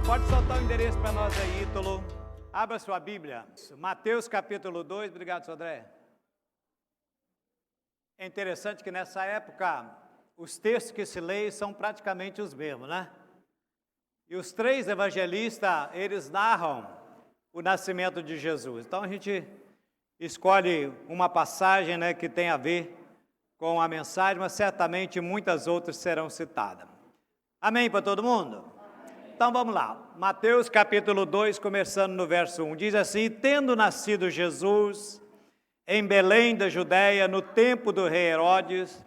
Pode soltar o endereço para nós aí, Ítalo. Abra sua Bíblia. Mateus capítulo 2, obrigado, Sodré. É interessante que nessa época, os textos que se leem são praticamente os mesmos, né? E os três evangelistas, eles narram o nascimento de Jesus. Então a gente escolhe uma passagem, né, que tem a ver com a mensagem, mas certamente muitas outras serão citadas. Amém para todo mundo? Então vamos lá, Mateus capítulo 2, começando no verso 1, diz assim: tendo nascido Jesus em Belém da Judéia, no tempo do rei Herodes,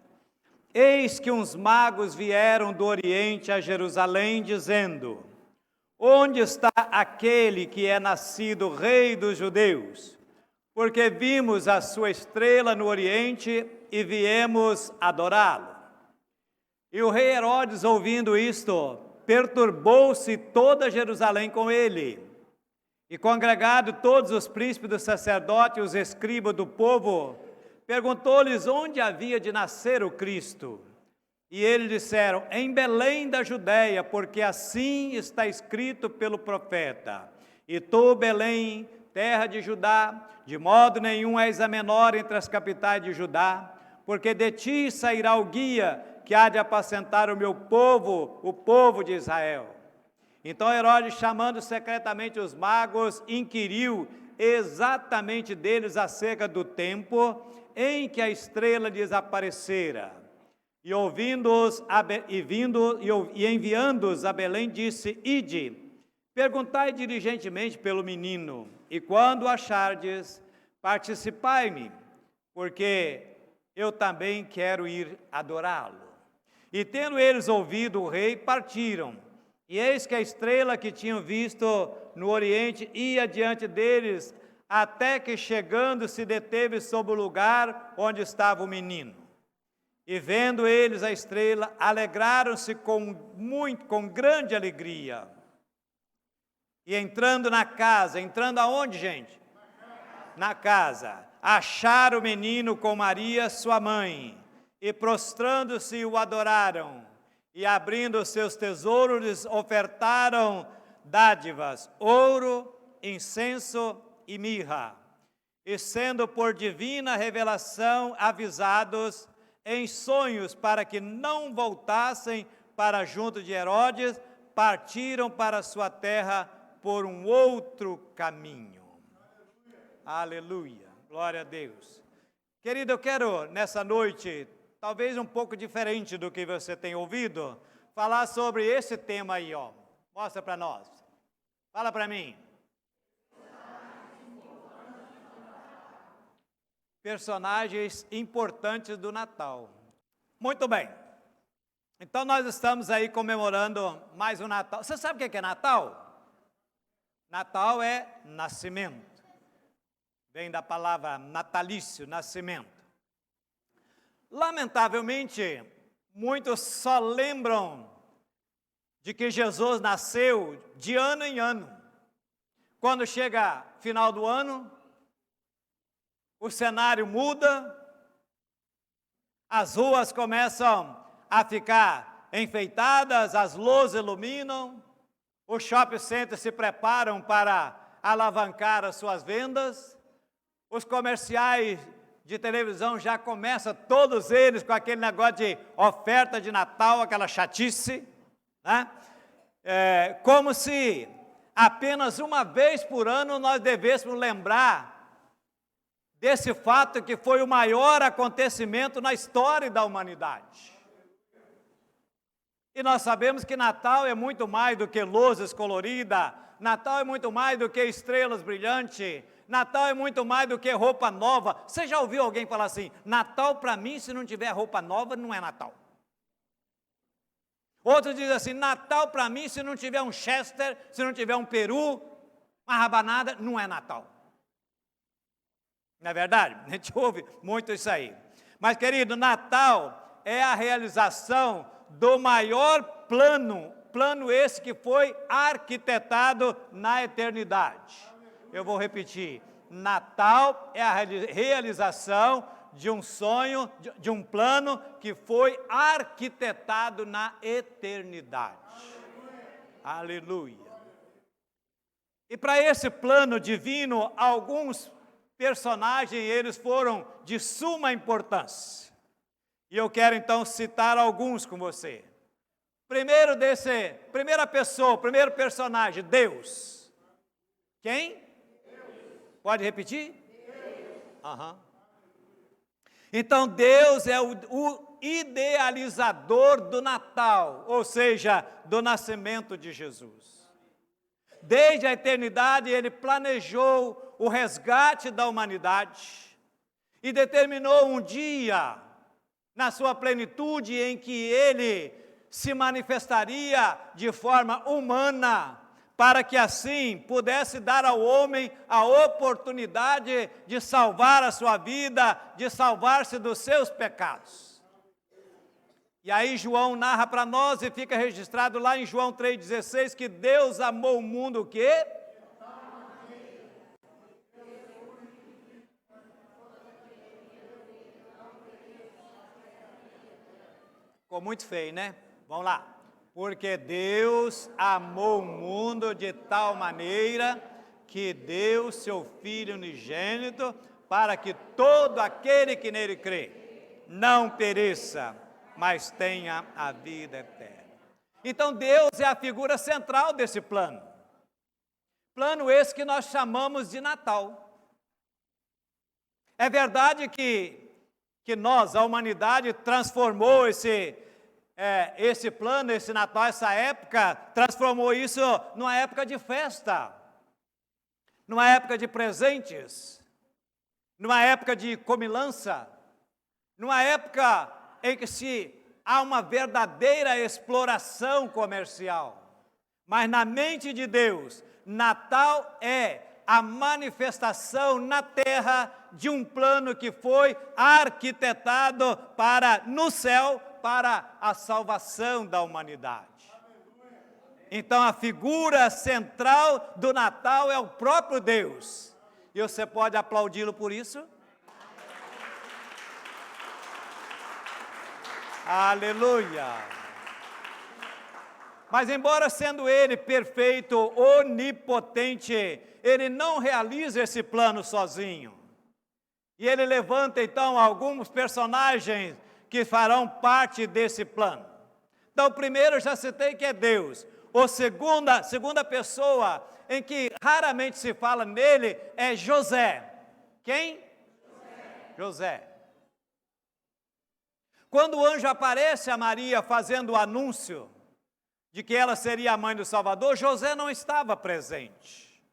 eis que uns magos vieram do Oriente a Jerusalém, dizendo: onde está aquele que é nascido rei dos judeus? Porque vimos a sua estrela no Oriente e viemos adorá-lo. E o rei Herodes, ouvindo isto, perturbou-se toda Jerusalém com ele. E congregado todos os príncipes dos sacerdotes e os escribas do povo, perguntou-lhes onde havia de nascer o Cristo. E eles disseram: em Belém da Judéia, porque assim está escrito pelo profeta: e tu, Belém, terra de Judá, de modo nenhum és a menor entre as capitais de Judá, porque de ti sairá o guia que há de apacentar o meu povo, o povo de Israel. Então Herodes, chamando secretamente os magos, inquiriu exatamente deles acerca do tempo em que a estrela lhes aparecera. E enviando-os a Belém, disse: ide, perguntai diligentemente pelo menino, e quando o achardes, participai-me, porque eu também quero ir adorá-lo. E tendo eles ouvido o rei, partiram. E eis que a estrela que tinham visto no Oriente ia diante deles, até que chegando se deteve sobre o lugar onde estava o menino. E vendo eles a estrela, alegraram-se com grande alegria. E entrando na casa, entrando aonde, gente? Na casa, acharam o menino com Maria, sua mãe, e prostrando-se o adoraram, e abrindo os seus tesouros, lhes ofertaram dádivas, ouro, incenso e mirra. E sendo por divina revelação avisados em sonhos para que não voltassem para junto de Herodes, partiram para sua terra por um outro caminho. Aleluia, glória a Deus. Querido, eu quero nessa noite, talvez um pouco diferente do que você tem ouvido, falar sobre esse tema aí, ó. Mostra para nós. Fala para mim. Personagens importantes do Natal. Muito bem. Então nós estamos aí comemorando mais um Natal. Você sabe o que é Natal? Natal é nascimento. Vem da palavra natalício, nascimento. Lamentavelmente, muitos só lembram de que Jesus nasceu de ano em ano. Quando chega final do ano, o cenário muda, as ruas começam a ficar enfeitadas, as luzes iluminam, os shopping centers se preparam para alavancar as suas vendas, os comerciais de televisão já começam, todos eles, com aquele negócio de oferta de Natal, aquela chatice, né? Como se apenas uma vez por ano nós devêssemos lembrar desse fato que foi o maior acontecimento na história da humanidade. E nós sabemos que Natal é muito mais do que luzes coloridas, Natal é muito mais do que estrelas brilhantes, Natal é muito mais do que roupa nova. Você já ouviu alguém falar assim: Natal para mim, se não tiver roupa nova, não é Natal? Outros dizem assim: Natal para mim, se não tiver um Chester, se não tiver um peru, uma rabanada, não é Natal. Não é verdade? A gente ouve muito isso aí. Mas, querido, Natal é a realização do maior plano esse que foi arquitetado na eternidade. Eu vou repetir: Natal é a realização de um sonho, de um plano que foi arquitetado na eternidade. Aleluia. E para esse plano divino, alguns personagens, eles foram de suma importância. E eu quero então citar alguns com você. Primeira pessoa, primeiro personagem, Deus. Quem? Deus. Pode repetir? Deus. Aham. Então Deus é o idealizador do Natal, ou seja, do nascimento de Jesus. Desde a eternidade Ele planejou o resgate da humanidade e determinou um dia, na sua plenitude, em que Ele se manifestaria de forma humana, para que assim pudesse dar ao homem a oportunidade de salvar a sua vida, de salvar-se dos seus pecados. E aí João narra para nós e fica registrado lá em João 3,16 que Deus amou o mundo o quê? Ficou muito feio, né? Vamos lá. Porque Deus amou o mundo de tal maneira que deu seu Filho unigênito para que todo aquele que nele crê não pereça, mas tenha a vida eterna. Então Deus é a figura central desse plano. Plano esse que nós chamamos de Natal. É verdade que nós, a humanidade, transformou esse plano, esse Natal, essa época, transformou isso numa época de festa, numa época de presentes, numa época de comilança, numa época em que há uma verdadeira exploração comercial. Mas na mente de Deus, Natal é a manifestação na terra de um plano que foi arquitetado no céu, para a salvação da humanidade. Então a figura central do Natal é o próprio Deus. E você pode aplaudi-lo por isso? Aleluia! Mas embora sendo Ele perfeito, onipotente, Ele não realiza esse plano sozinho. E Ele levanta então alguns personagens que farão parte desse plano. Então, o primeiro eu já citei que é Deus. A segunda pessoa em que raramente se fala nele é José. Quem? José. Quando o anjo aparece a Maria fazendo o anúncio de que ela seria a mãe do Salvador, José não estava presente.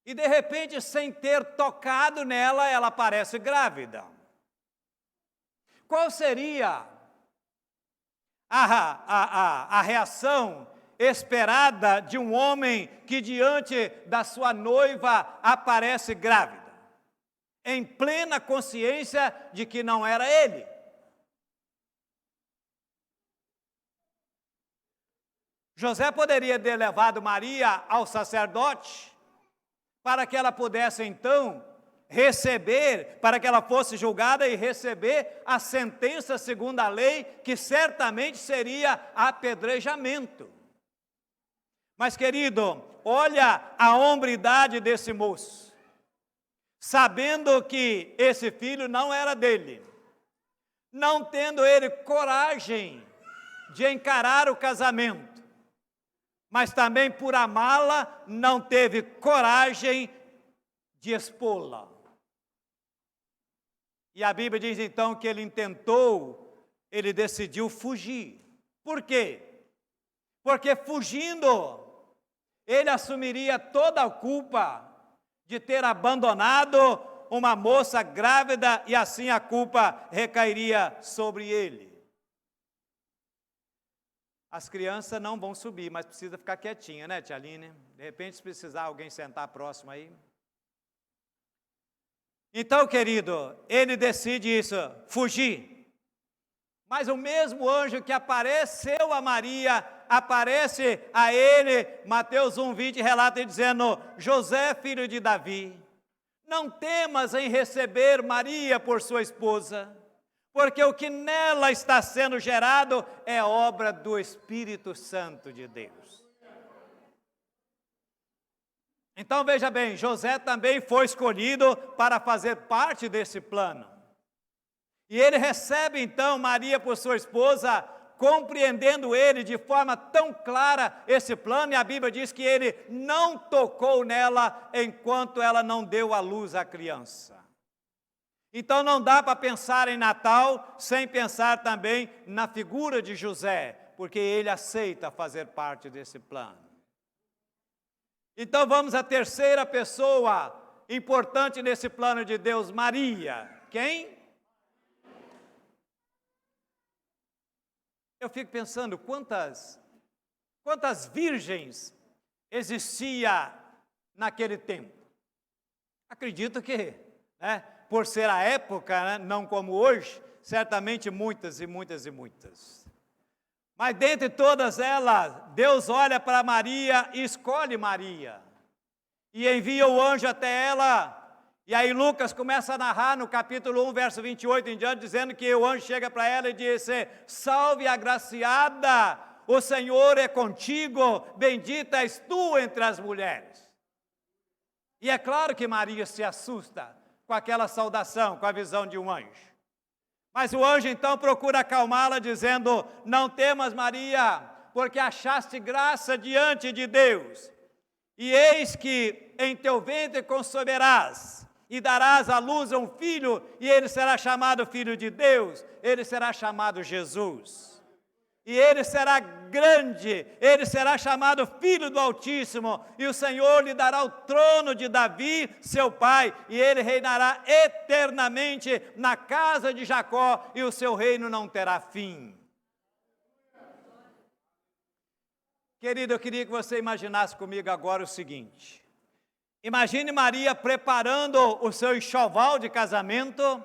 E de repente, sem ter tocado nela, ela aparece grávida. Qual seria a reação esperada de um homem que diante da sua noiva aparece grávida, em plena consciência de que não era ele? José poderia ter levado Maria ao sacerdote para que ela pudesse então para que ela fosse julgada e receber a sentença segundo a lei, que certamente seria apedrejamento. Mas, querido, olha a hombridade desse moço, sabendo que esse filho não era dele, não tendo ele coragem de encarar o casamento, mas também por amá-la, não teve coragem de expô-la. E a Bíblia diz então que ele decidiu fugir. Por quê? Porque fugindo, ele assumiria toda a culpa de ter abandonado uma moça grávida e assim a culpa recairia sobre ele. As crianças não vão subir, mas precisa ficar quietinha, né, tia Aline? De repente, se precisar alguém sentar próximo aí. Então, querido, ele decide isso, fugir. Mas o mesmo anjo que apareceu a Maria, aparece a ele, Mateus 1,20 relata dizendo: José, filho de Davi, não temas em receber Maria por sua esposa, porque o que nela está sendo gerado é obra do Espírito Santo de Deus. Então veja bem, José também foi escolhido para fazer parte desse plano. E ele recebe então Maria por sua esposa, compreendendo ele de forma tão clara esse plano, e a Bíblia diz que ele não tocou nela enquanto ela não deu à luz a criança. Então não dá para pensar em Natal sem pensar também na figura de José, porque ele aceita fazer parte desse plano. Então vamos à terceira pessoa importante nesse plano de Deus, Maria. Quem? Eu fico pensando quantas virgens existia naquele tempo. Acredito que, por ser a época, não como hoje, certamente muitas e muitas e muitas. Mas dentre todas elas, Deus olha para Maria e escolhe Maria. E envia o anjo até ela. E aí Lucas começa a narrar no capítulo 1, verso 28 em diante, dizendo que o anjo chega para ela e diz: salve agraciada, o Senhor é contigo, bendita és tu entre as mulheres. E é claro que Maria se assusta com aquela saudação, com a visão de um anjo. Mas o anjo então procura acalmá-la, dizendo: não temas, Maria, porque achaste graça diante de Deus. E eis que em teu ventre conceberás, e darás à luz a um filho, e ele será chamado Filho de Deus, ele será chamado Jesus. E ele será grande, ele será chamado Filho do Altíssimo, e o Senhor lhe dará o trono de Davi, seu pai, e ele reinará eternamente na casa de Jacó, e o seu reino não terá fim. Querido, eu queria que você imaginasse comigo agora o seguinte: imagine Maria preparando o seu enxoval de casamento,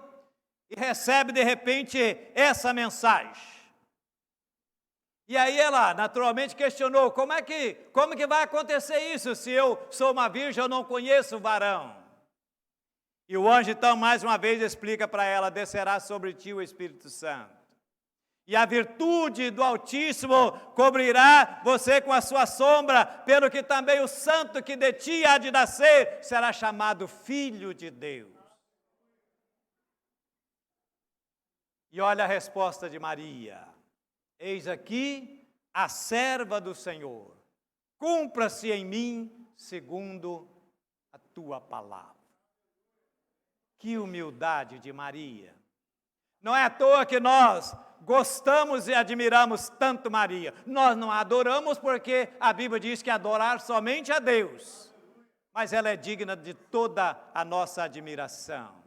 e recebe de repente essa mensagem. E aí ela naturalmente questionou: como que vai acontecer isso se eu sou uma virgem, eu não conheço o varão? E o anjo então mais uma vez explica para ela: descerá sobre ti o Espírito Santo, e a virtude do Altíssimo cobrirá você com a sua sombra, pelo que também o santo que de ti há de nascer será chamado Filho de Deus. E olha a resposta de Maria: eis aqui a serva do Senhor, cumpra-se em mim segundo a tua palavra. Que humildade de Maria! Não é à toa que nós gostamos e admiramos tanto Maria. Nós não a adoramos porque a Bíblia diz que adorar somente a Deus, mas ela é digna de toda a nossa admiração.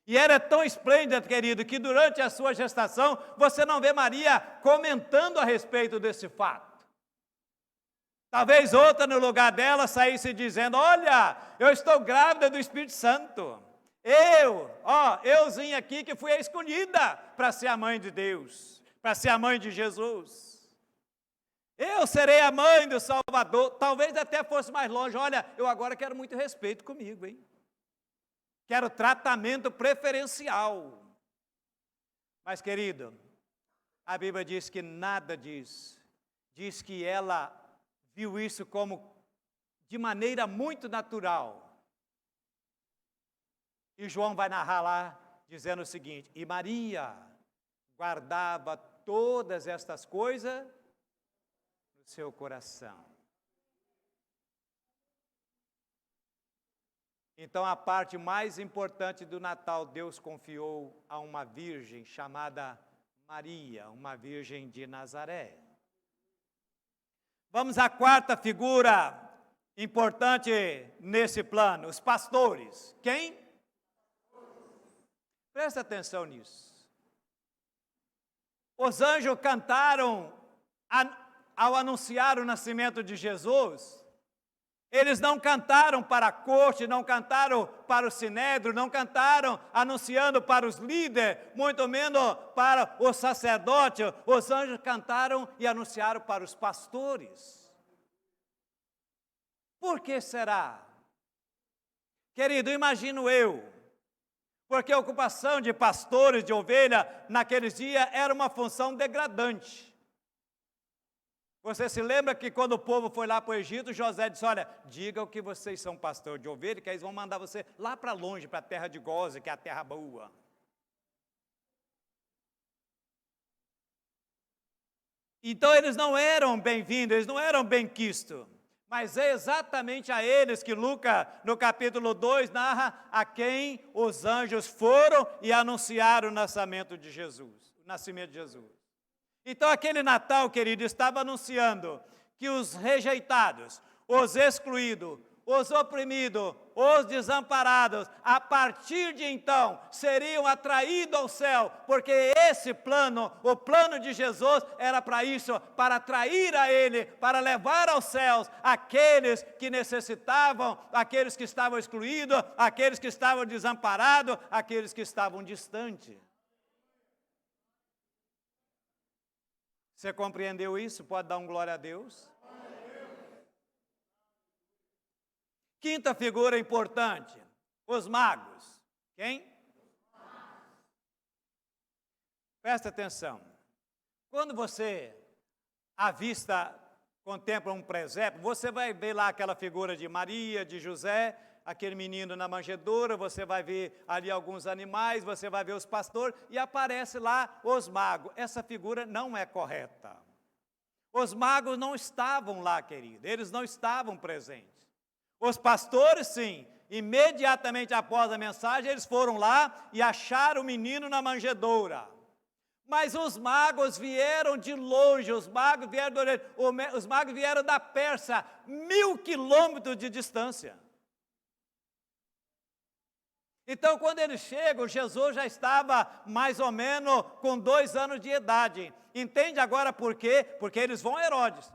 E ela é tão esplêndida, querido, que durante a sua gestação, você não vê Maria comentando a respeito desse fato. Talvez outra no lugar dela saísse dizendo: olha, eu estou grávida do Espírito Santo. Euzinha aqui que fui a escolhida para ser a mãe de Deus, para ser a mãe de Jesus. Eu serei a mãe do Salvador. Talvez até fosse mais longe: olha, eu agora quero muito respeito comigo, hein? Quero tratamento preferencial. Mas, querido, a Bíblia diz que nada diz. Diz que ela viu isso como de maneira muito natural. E João vai narrar lá, dizendo o seguinte: e Maria guardava todas estas coisas no seu coração. Então, a parte mais importante do Natal, Deus confiou a uma virgem chamada Maria, uma virgem de Nazaré. Vamos à quarta figura importante nesse plano, os pastores. Quem? Presta atenção nisso. Os anjos cantaram ao anunciar o nascimento de Jesus. Eles não cantaram para a corte, não cantaram para o sinédrio, não cantaram anunciando para os líderes, muito menos para o sacerdote. Os anjos cantaram e anunciaram para os pastores. Por que será? Querido, imagino eu, porque a ocupação de pastores de ovelha naqueles dias era uma função degradante. Você se lembra que quando o povo foi lá para o Egito, José disse, olha, diga que vocês são pastor de ovelha, que eles vão mandar você lá para longe, para a terra de Gósen, que é a terra boa. Então eles não eram bem-vindos, eles não eram bem-quistos. Mas é exatamente a eles que Lucas, no capítulo 2, narra a quem os anjos foram e anunciaram o nascimento de Jesus. Então aquele Natal, querido, estava anunciando que os rejeitados, os excluídos, os oprimidos, os desamparados, a partir de então, seriam atraídos ao céu, porque esse plano, o plano de Jesus, era para isso, para atrair a Ele, para levar aos céus aqueles que necessitavam, aqueles que estavam excluídos, aqueles que estavam desamparados, aqueles que estavam distantes. Você compreendeu isso? Pode dar um glória a Deus? Quinta figura importante, os magos. Quem? Presta atenção. Quando você contempla um presépio, você vai ver lá aquela figura de Maria, de José, aquele menino na manjedoura, você vai ver ali alguns animais, você vai ver os pastores, e aparece lá os magos. Essa figura não é correta. Os magos não estavam lá, querido, eles não estavam presentes. Os pastores, sim, imediatamente após a mensagem, eles foram lá e acharam o menino na manjedoura. Mas os magos vieram de longe, os magos vieram da Pérsia, 1000 quilômetros de distância. Então, quando eles chegam, Jesus já estava mais ou menos com 2 anos de idade. Entende agora por quê? Porque eles vão a Herodes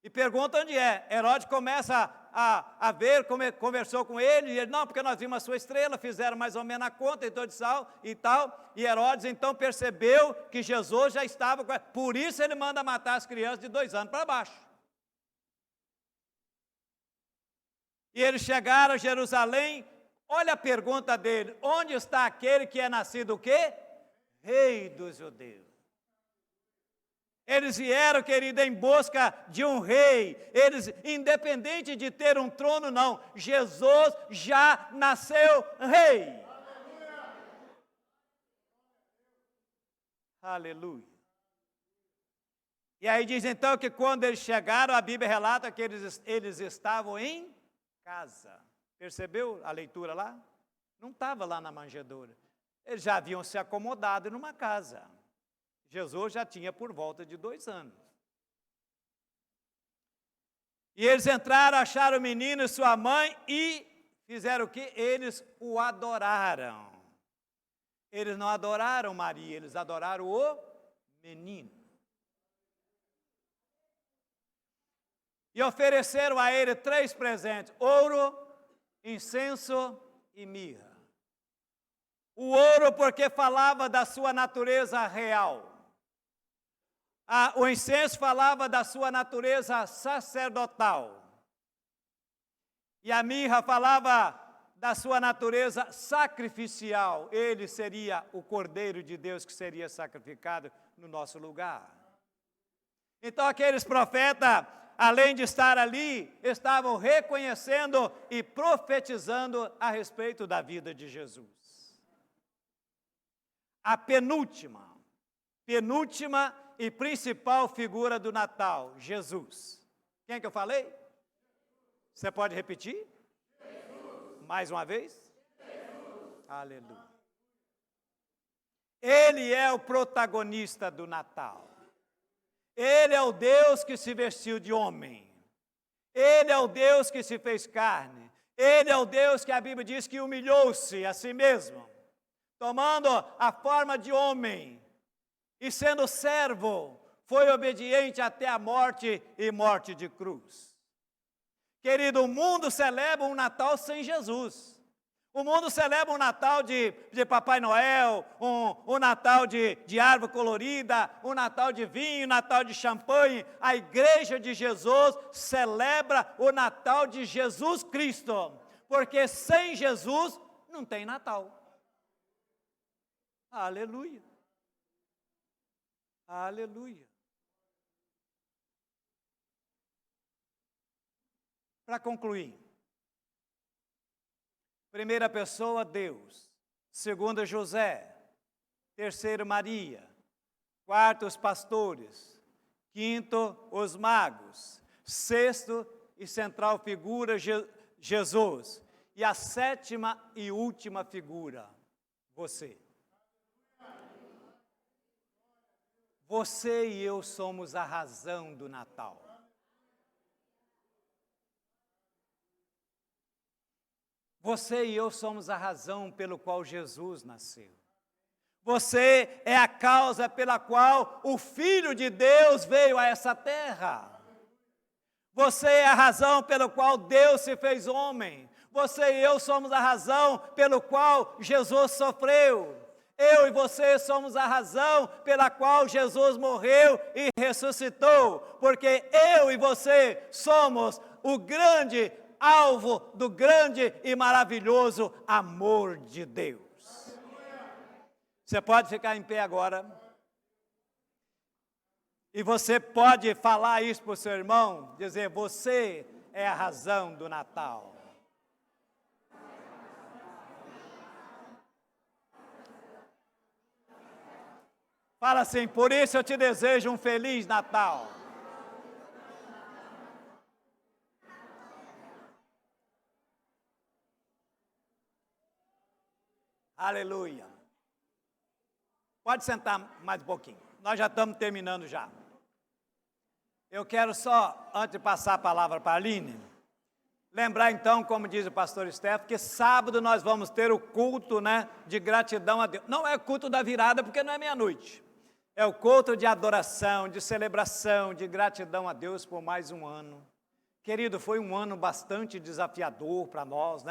e perguntam onde é. Herodes começa a ver, conversou com ele, e ele, não, porque nós vimos a sua estrela, fizeram mais ou menos a conta, então de sal e tal, e Herodes então percebeu que Jesus já estava, por isso ele manda matar as crianças de 2 anos para baixo. E eles chegaram a Jerusalém, olha a pergunta dele, onde está aquele que é nascido o quê? Rei dos judeus. Eles vieram, querido, em busca de um rei. Eles, independente de ter um trono, não. Jesus já nasceu rei. Aleluia. E aí diz então que quando eles chegaram, a Bíblia relata que eles estavam em casa. Percebeu a leitura lá? Não estava lá na manjedoura. Eles já haviam se acomodado numa casa. Jesus já tinha por volta de 2 anos. E eles entraram, acharam o menino e sua mãe e fizeram o quê? Eles o adoraram. Eles não adoraram Maria, eles adoraram o menino. E ofereceram a ele 3 presentes: ouro, incenso e mirra. O ouro porque falava da sua natureza real. O incenso falava da sua natureza sacerdotal. E a mirra falava da sua natureza sacrificial. Ele seria o Cordeiro de Deus que seria sacrificado no nosso lugar. Então aqueles profetas, além de estar ali, estavam reconhecendo e profetizando a respeito da vida de Jesus. A penúltima e principal figura do Natal, Jesus. Quem é que eu falei? Você pode repetir? Jesus. Mais uma vez? Jesus. Aleluia. Ele é o protagonista do Natal. Ele é o Deus que se vestiu de homem. Ele é o Deus que se fez carne. Ele é o Deus que a Bíblia diz que humilhou-se a si mesmo, tomando a forma de homem. E sendo servo, foi obediente até a morte e morte de cruz. Querido, o mundo celebra um Natal sem Jesus. O mundo celebra um Natal de Papai Noel, um Natal de árvore colorida, um Natal de vinho, um Natal de champanhe. A igreja de Jesus celebra o Natal de Jesus Cristo, porque sem Jesus não tem Natal. Aleluia. Aleluia. Para concluir, primeira pessoa, Deus. Segunda, José. Terceiro, Maria. Quarto, os pastores. Quinto, os magos. Sexto e central figura, Jesus. E a sétima e última figura, você. Você e eu somos a razão do Natal. Você e eu somos a razão pelo qual Jesus nasceu. Você é a causa pela qual o Filho de Deus veio a essa terra. Você é a razão pela qual Deus se fez homem. Você e eu somos a razão pelo qual Jesus sofreu. Eu e você somos a razão pela qual Jesus morreu e ressuscitou. Porque eu e você somos o grande alvo do grande e maravilhoso amor de Deus. Você pode ficar em pé agora. E você pode falar isso para o seu irmão, dizer, você é a razão do Natal. Fala assim, por isso eu te desejo um feliz Natal. Aleluia. Pode sentar mais um pouquinho. Nós já estamos terminando já. Eu quero só, antes de passar a palavra para a Aline, lembrar então, como diz o pastor Steph, que sábado nós vamos ter o culto, de gratidão a Deus. Não é o culto da virada, porque não é meia-noite. É o culto de adoração, de celebração, de gratidão a Deus por mais um ano. Querido, foi um ano bastante desafiador para nós,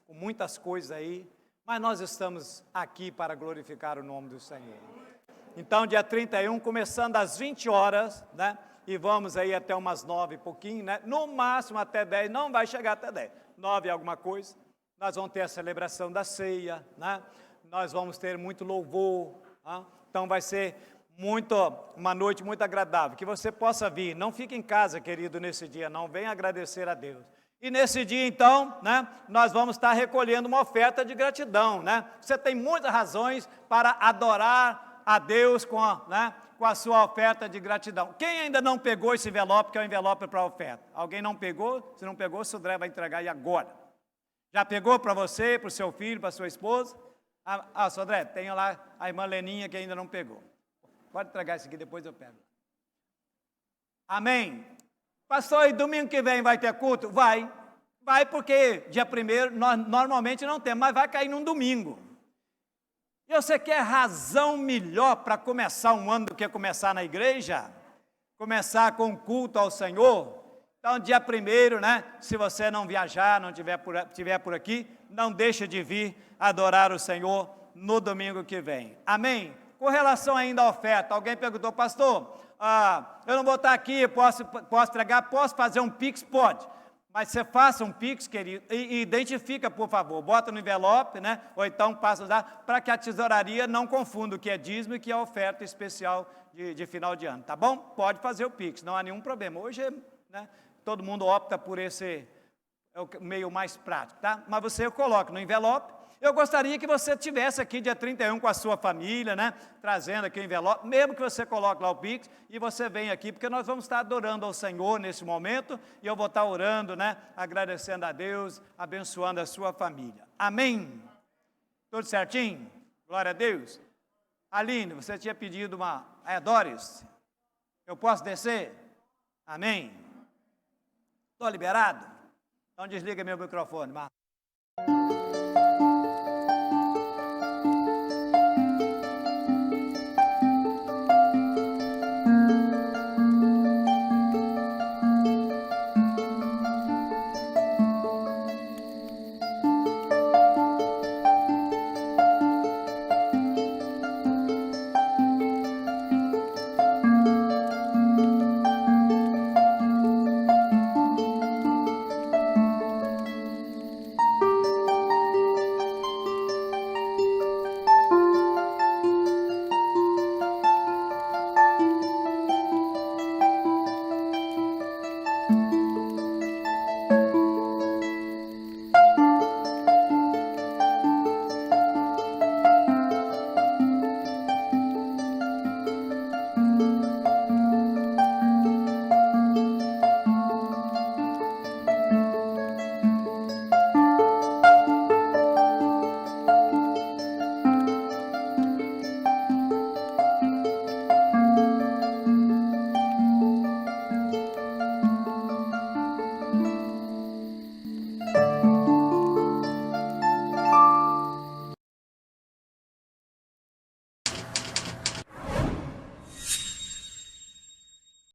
com muitas coisas aí. Mas nós estamos aqui para glorificar o nome do Senhor. Então, dia 31, começando às 20 horas, e vamos aí até umas 9 e pouquinho, no máximo até 10, não vai chegar até 10, 9 alguma coisa. Nós vamos ter a celebração da ceia, nós vamos ter muito louvor, então vai ser uma noite muito agradável, que você possa vir, não fique em casa, querido, nesse dia, não, venha agradecer a Deus. E nesse dia, então, nós vamos estar recolhendo uma oferta de gratidão, Você tem muitas razões para adorar a Deus com a sua oferta de gratidão. Quem ainda não pegou esse envelope, que é o envelope para a oferta? Alguém não pegou? Se não pegou, o Sodré vai entregar aí agora. Já pegou para você, para o seu filho, para a sua esposa? Sodré, tem lá a irmã Leninha que ainda não pegou. Pode entregar isso aqui, depois eu pego. Amém? Pastor, e domingo que vem vai ter culto? Vai porque dia 1º nós normalmente não temos, mas vai cair num domingo. E você quer razão melhor para começar um ano do que começar na igreja? Começar com um culto ao Senhor? Então, dia 1º, se você não viajar, não estiver por aqui, não deixe de vir adorar o Senhor no domingo que vem. Amém? Com relação ainda à oferta, alguém perguntou, pastor, eu não vou estar aqui, posso pregar, posso fazer um Pix? Pode. Mas você faça um Pix, querido, e identifica, por favor, bota no envelope, ou então passa a usar, para que a tesouraria não confunda o que é dízimo e o que é oferta especial de final de ano, tá bom? Pode fazer o Pix, não há nenhum problema. Hoje, todo mundo opta por esse meio mais prático, tá? Mas você coloca no envelope. Eu gostaria que você estivesse aqui dia 31 com a sua família, trazendo aqui o envelope, mesmo que você coloque lá o Pix, e você vem aqui, porque nós vamos estar adorando ao Senhor nesse momento, e eu vou estar orando, agradecendo a Deus, abençoando a sua família. Amém? Tudo certinho? Glória a Deus. Aline, você tinha pedido Doris, eu posso descer? Amém? Estou liberado? Então desliga meu microfone, Marcos.